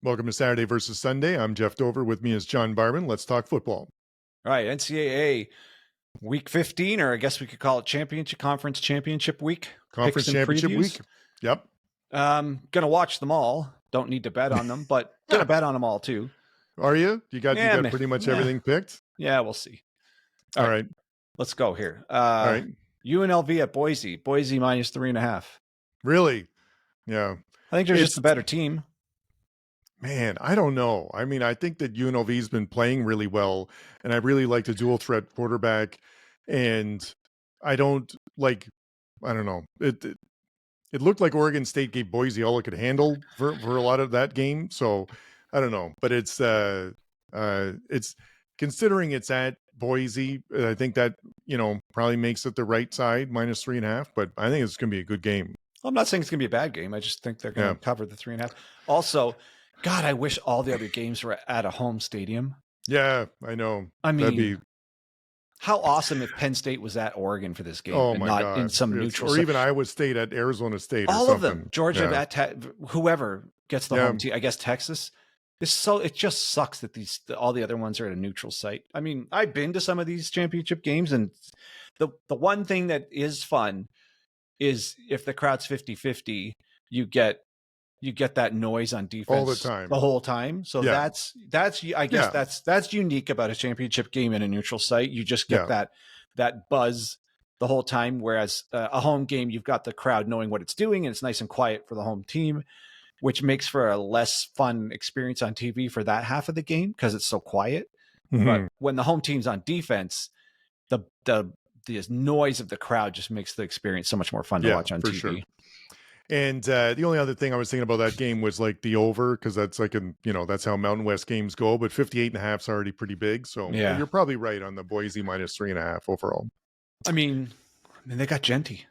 Welcome to Saturday versus Sunday. I'm Jeff Dover. With me is John Barman. Let's talk football. All right, NCAA Week 15, or I guess we could call it Conference Championship Week. Conference Picks and Championship previews. Week. Yep. Gonna watch them all. Don't need to bet on them, but gonna bet on them all too. Are you? You got man. pretty much everything picked? Yeah, we'll see. All right. Let's go here. All right. UNLV at Boise. Boise minus 3.5. Really? Yeah. I think they're just a better team. Man, I don't know. I mean, I think that UNLV's been playing really well, and I really like the dual threat quarterback. And I don't know. It looked like Oregon State gave Boise all it could handle for a lot of that game. So I don't know, but it's considering it's at Boise, I think that, probably makes it the right side, minus 3.5, but I think it's going to be a good game. I'm not saying it's going to be a bad game. I just think they're going to cover the 3.5. Also, God, I wish all the other games were at a home stadium. Yeah, I know. I mean, how awesome if Penn State was at Oregon for this game and not God. In some neutral, or even Iowa State at Arizona State. All or of them, Georgia at whoever gets the home team. I guess Texas. It just sucks that all the other ones are at a neutral site. I mean, I've been to some of these championship games, and the one thing that is fun is if the crowd's 50-50, you get that noise on defense all the time, the whole time. So that's I guess that's unique about a championship game in a neutral site. You just get that buzz the whole time. Whereas a home game, you've got the crowd knowing what it's doing, and it's nice and quiet for the home team, which makes for a less fun experience on TV for that half of the game because it's so quiet. Mm-hmm. But when the home team's on defense, the noise of the crowd just makes the experience so much more fun to watch on TV. Sure. And the only other thing I was thinking about that game was like the over, because that's that's how Mountain West games go. But 58.5 is already pretty big. So you're probably right on the Boise minus 3.5 overall. I mean, they got Genty.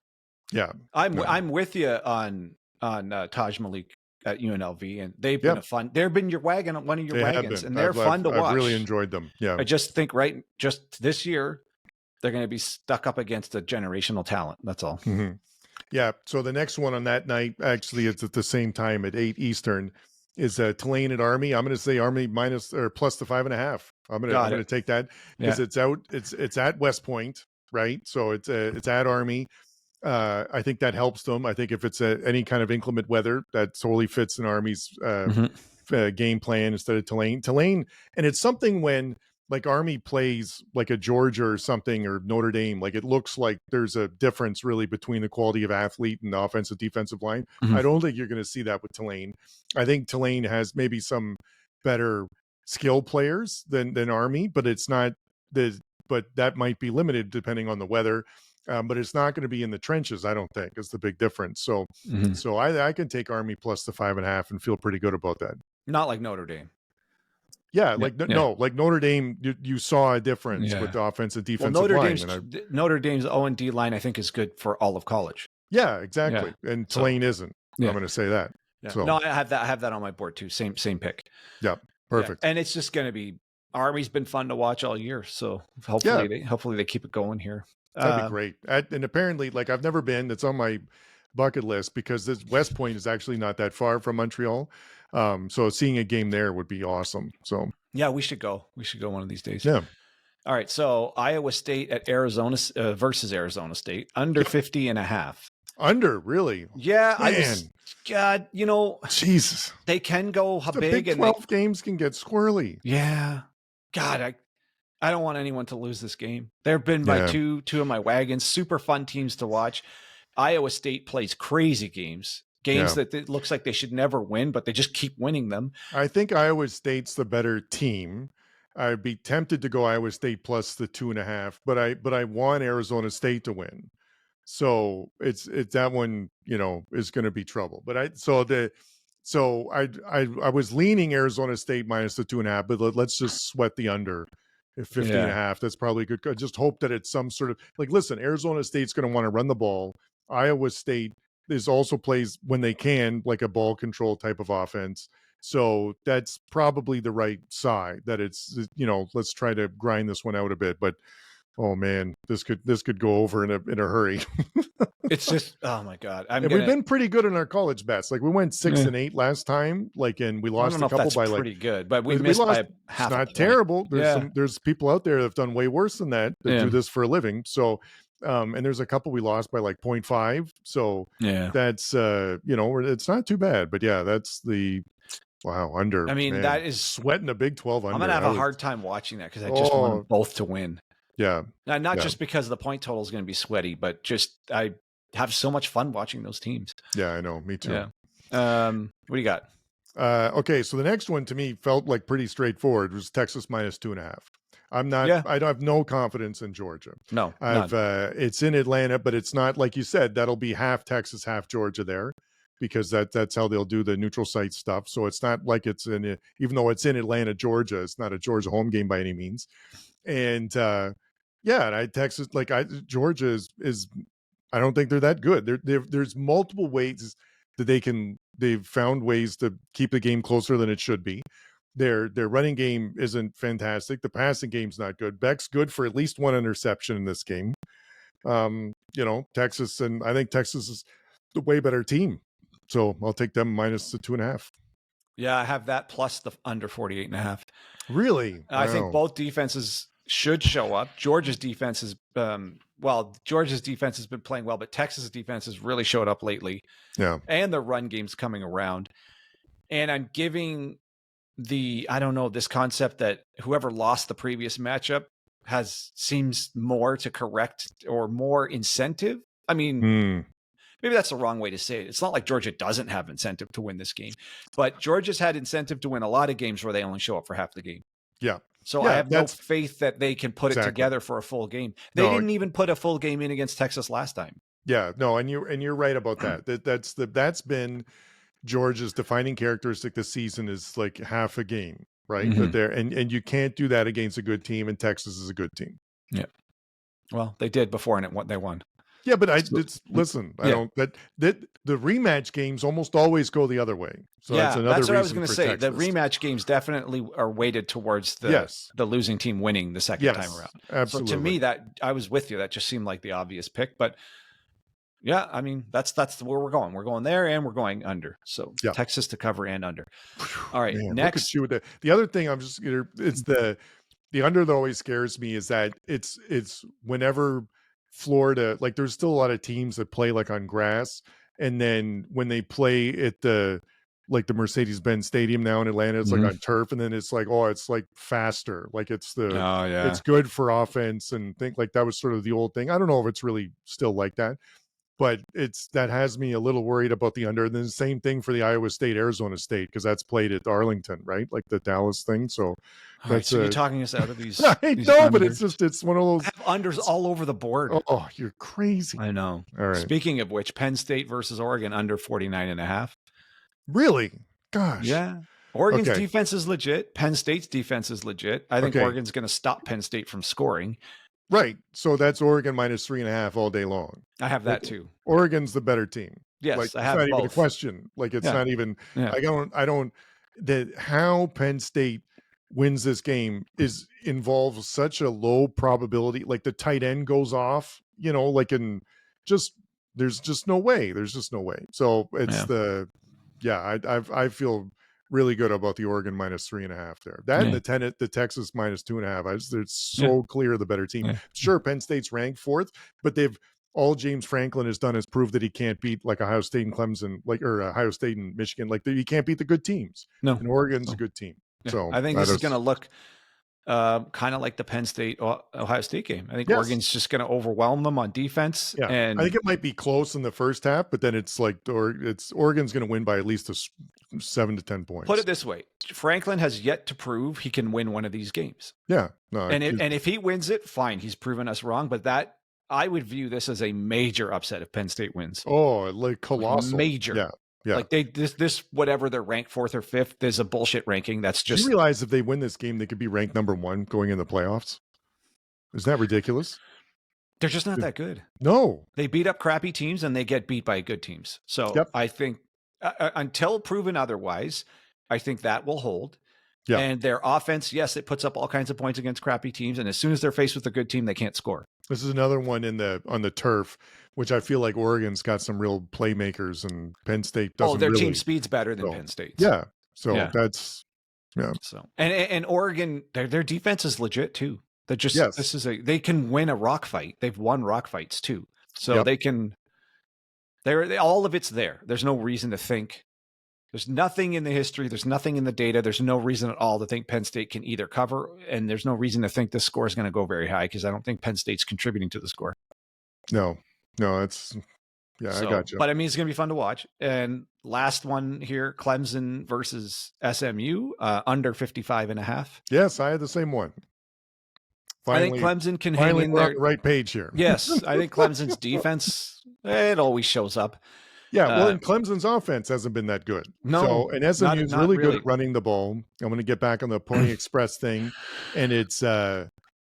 Yeah. I'm with you on Taj Malik at UNLV, and they've been they've been one of your wagons, and they're fun to watch. I've really enjoyed them. Yeah. I just think just this year, they're going to be stuck up against a generational talent. That's all. Mm-hmm. Yeah. So the next one on that night, actually, it's at the same time at 8 Eastern, is Tulane at Army. I'm going to say Army minus or plus the 5.5. I'm going to take that because it's at West Point, right? So it's at Army. I think that helps them. I think if it's any kind of inclement weather, that totally fits in Army's game plan instead of Tulane. And it's something when like Army plays like a Georgia or something, or Notre Dame, like it looks like there's a difference really between the quality of athlete and the offensive defensive line. I don't think you're going to see that with Tulane. I think Tulane has maybe some better skill players than Army, but it's not but that might be limited depending on the weather. But it's not going to be in the trenches, I don't think, is the big difference. So so I can take Army plus the 5.5 and feel pretty good about that. Not like Notre Dame. Yeah, like Notre Dame, you saw a difference with the offensive defensive line. Notre Dame's O&D line, I think, is good for all of college. Yeah, exactly. Yeah. And Tulane isn't. I'm going to say that. Yeah. So. No, I have that on my board too. Same pick. Yeah, perfect. Yeah. And it's just going to be Army's been fun to watch all year, so hopefully they keep it going here. That'd be great. And apparently, like I've never been. It's on my bucket list because this West Point is actually not that far from Montreal. So seeing a game there would be awesome. So yeah, we should go. We should go one of these days. Yeah. All right. So Iowa State at Arizona versus Arizona State under 50.5. Under, really? Yeah. Man. Jesus. They can go big. And 12 games can get squirrely. Yeah. God, I don't want anyone to lose this game. They've been by two of my wagons. Super fun teams to watch. Iowa State plays crazy games that it looks like they should never win, but they just keep winning them. I think Iowa State's the better team. I'd be tempted to go Iowa State plus the 2.5, but I want Arizona State to win. So it's that one, is going to be trouble. But I was leaning Arizona State minus the 2.5, but let's just sweat the under. At 50.5, that's probably good. I just hope that it's some sort of listen, Arizona State's going to want to run the ball. Iowa State also plays when they can, like a ball control type of offense. So that's probably the right side that it's, let's try to grind this one out a bit. But Oh man, this could go over in a hurry. It's just, oh my God. We've been pretty good in our college bets. Like we went 6-8 last time, and we lost a couple by like pretty good, but we we missed lost. by It's half a not point. terrible. There's people out there that have done way worse than that do this for a living. So, and there's a couple we lost by like 0.5. So that's it's not too bad. But yeah, that's the under. I mean, man. that is sweating a Big 12 under. I'm gonna have a hard time watching that because I just want them both to win. Yeah, not just because the point total is going to be sweaty, but just I have so much fun watching those teams. Yeah, I know. Me too. Yeah. What do you got? Okay, so the next one to me felt like pretty straightforward. It was Texas minus 2.5. I'm not. Yeah. I don't have no confidence in Georgia. No, it's in Atlanta, but it's not like you said. That'll be half Texas, half Georgia there, because that's how they'll do the neutral site stuff. So it's not like it's even though it's in Atlanta, Georgia. It's not a Georgia home game by any means. And Texas Georgia is I don't think they're that good. There's multiple ways that they've found ways to keep the game closer than it should be. Their running game isn't fantastic. The passing game's not good. Beck's good for at least one interception in this game. Texas, and I think Texas is the way better team. So I'll take them minus the 2.5. Yeah, I have that plus the under 48.5. Really? I think both defenses should show up. Georgia's defense has been playing well, but Texas' defense has really showed up lately. Yeah. And the run game's coming around. And I'm giving this concept that whoever lost the previous matchup seems more to correct or more incentive. I mean, maybe that's the wrong way to say it. It's not like Georgia doesn't have incentive to win this game, but Georgia's had incentive to win a lot of games where they only show up for half the game. Yeah. So I have no faith that they can put it together for a full game. They didn't even put a full game in against Texas last time. Yeah, no, and you're right about that. That's been Georgia's defining characteristic this season is like half a game, right? Mm-hmm. That and you can't do that against a good team, and Texas is a good team. Yeah. Well, they did before, and they won. Yeah, but I don't. That the rematch games almost always go the other way. So that's what I was going to say. Texas. The rematch games definitely are weighted towar's the losing team winning the second time around. Absolutely. So to me, that I was with you. That just seemed like the obvious pick. But yeah, I mean that's where we're going. We're going there, and we're going under. So Texas to cover and under. All right, next. Look at you with the other thing. It's the under that always scares me is that it's whenever Florida, like there's still a lot of teams that play like on grass, and then when they play at the Mercedes-Benz Stadium now in Atlanta, it's like on turf, and then it's like it's like faster, like it's it's good for offense, and think like that was sort of the old thing. I don't know if it's really still like that, but that has me a little worried about the under. And then the same thing for the Iowa State Arizona State, because that's played at Arlington, right? Like the Dallas thing. So that's so you're talking us out of these. I know, but it's one of those. I have unders all over the board. Oh, you're crazy. I know. All right. Speaking of which, Penn State versus Oregon under 49.5. Really? Gosh. Yeah. Oregon's defense is legit. Penn State's defense is legit. I think Oregon's going to stop Penn State from scoring. Right. So that's Oregon minus 3.5 all day long. I have that too. Oregon's the better team. Yes, I have both. It's not even a question. Like it's not even. Yeah. I don't. That how Penn State wins this game involves such a low probability. Like the tight end goes off. There's just no way. There's just no way. So it's I feel really good about the Oregon minus 3.5 there. That and the Texas minus 2.5. It's so clear the better team. Yeah. Sure, Penn State's ranked 4th, but all James Franklin has done is prove that he can't beat like Ohio State and Clemson, or Ohio State and Michigan. Like he can't beat the good teams. No, and Oregon's a good team. Yeah. So I think this is going to look kind of like the Penn State Ohio State game. I think Oregon's just going to overwhelm them on defense. Yeah. And I think it might be close in the first half, but then it's like Oregon's going to win by at least 7 to 10 points. Put it this way: Franklin has yet to prove he can win one of these games. Yeah, no, and if he wins it, fine, he's proven us wrong. But I would view this as a major upset if Penn State wins. Oh, like colossal, major. Yeah. Yeah. Like this whatever they're ranked 4th or 5th, there's a bullshit ranking. That's just. Do you realize if they win this game, they could be ranked number 1 going in the playoffs? Isn't that ridiculous? They're just not that good. No, they beat up crappy teams and they get beat by good teams. So I think until proven otherwise, I think that will hold. Yeah. And their offense, yes, it puts up all kinds of points against crappy teams. And as soon as they're faced with a good team, they can't score. This is another one on the turf, which I feel like Oregon's got some real playmakers, and Penn State doesn't. Their really. team speed's better than Penn State's. Yeah. So that's So and Oregon, their defense is legit too. They're just they can win a rock fight. They've won rock fights too. So they can. All of it's there. There's no reason to think. There's nothing in the history. There's nothing in the data. There's no reason at all to think Penn State can either cover, and there's no reason to think this score is going to go very high because I don't think Penn State's contributing to the score. No, it's I got you. But I mean, it's going to be fun to watch. And last one here, Clemson versus SMU, under 55.5. Yes, I had the same one. Finally, I think Clemson can hang in there. On the right page here. Yes, I think Clemson's defense, it always shows up. Yeah, well, and Clemson's offense hasn't been that good. No, so, and SMU is really good at running the ball. I'm going to get back on the Pony Express thing, and it's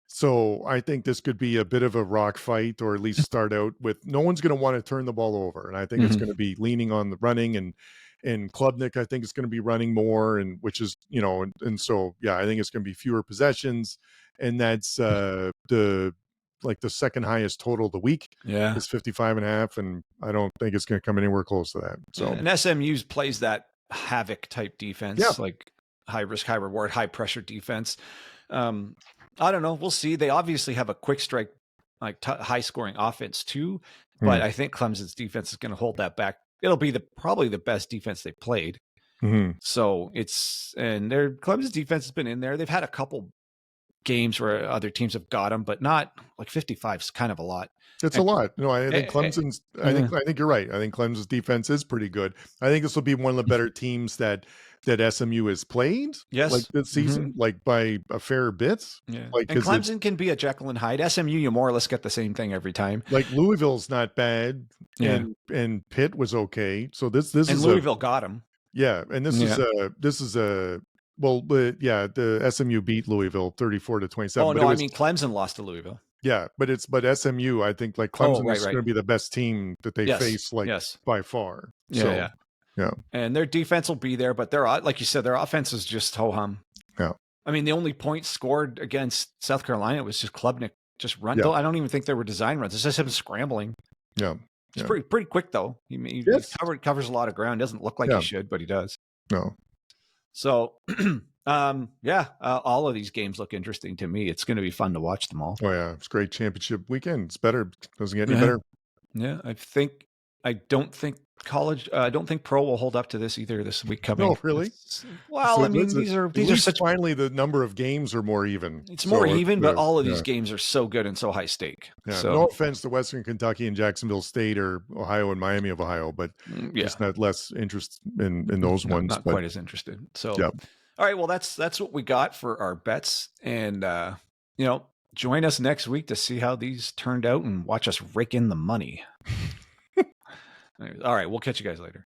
so I think this could be a bit of a rock fight, or at least start out with no one's going to want to turn the ball over, and I think it's going to be leaning on the running, and Klubnik I think is going to be running more, and which is and so I think it's going to be fewer possessions, and that's the second highest total of the week is 55.5, and I don't think it's going to come anywhere close to that. So and SMU plays that havoc type defense, like high risk, high reward, high pressure defense. I don't know. We'll see. They obviously have a quick strike, like high scoring offense too, but I think Clemson's defense is going to hold that back. It'll be probably the best defense they played. So their Clemson's defense has been in there. They've had a couple games where other teams have got them, but not like 55 is kind of a lot. It's a lot. No, I think Clemson's. I think you're right. I think Clemson's defense is pretty good. I think this will be one of the better teams that SMU has played. Yes, like this season, like by a fair bit. Yeah, like and Clemson can be a Jekyll and Hyde. SMU, you more or less get the same thing every time. Like Louisville's not bad, and Pitt was okay. So this is Louisville got him. Yeah, and this is a. Well, but the SMU beat Louisville 34-27. Oh no, I mean Clemson lost to Louisville. Yeah, but SMU, I think like Clemson is going to be the best team that they face, by far. Yeah. And their defense will be there, but like you said, their offense is just ho hum. Yeah. I mean, the only point scored against South Carolina was just Klubnik just run. I don't even think there were design runs. It's just him scrambling. Yeah. It's pretty quick though. He covers a lot of ground. Doesn't look like he should, but he does. No. So, all of these games look interesting to me. It's going to be fun to watch them all. Oh yeah, it's great championship weekend. It's better. Doesn't get any better. Yeah, I don't think pro will hold up to this either this week coming. No, really? Well, I mean, these are such. Finally, the number of games are more even. It's more even, but all of these games are so good and so high stake. Yeah. So, no offense to Western Kentucky and Jacksonville State or Ohio and Miami of Ohio, but just not less interest in those ones. Not quite as interested. So, all right. Well, that's what we got for our bets, and join us next week to see how these turned out and watch us rake in the money. All right. We'll catch you guys later.